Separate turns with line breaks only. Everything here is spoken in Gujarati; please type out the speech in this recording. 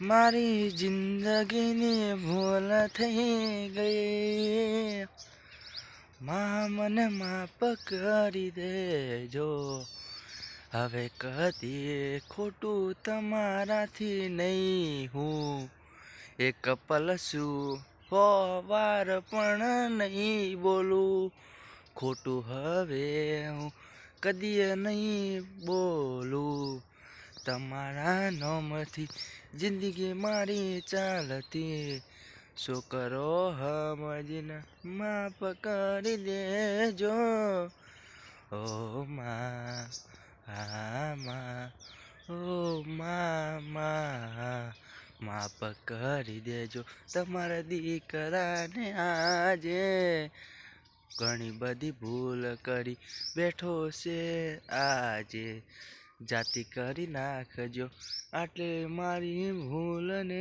મારી જિંદગીની ભૂલ થઈ ગઈ, માં મને માફ કરી દેજો. હવે કદી ખોટું તમારાથી નહીં હું એક પલ શું સો વાર પણ નહીં બોલું. ખોટું હવે હું કદી નહીં બોલું. તમારા નામથી જિંદગી મારી ચાલતી, શું કરો સમજીને માફ કરી દેજો. ઓ માં, હા માં, ઓ માં, માફ કરી દેજો તમારા દીકરાને. આજે ઘણી બધી ભૂલ કરી બેઠો છે આજે, જાતિ કરી નાખજો આટલે મારી ભૂલને.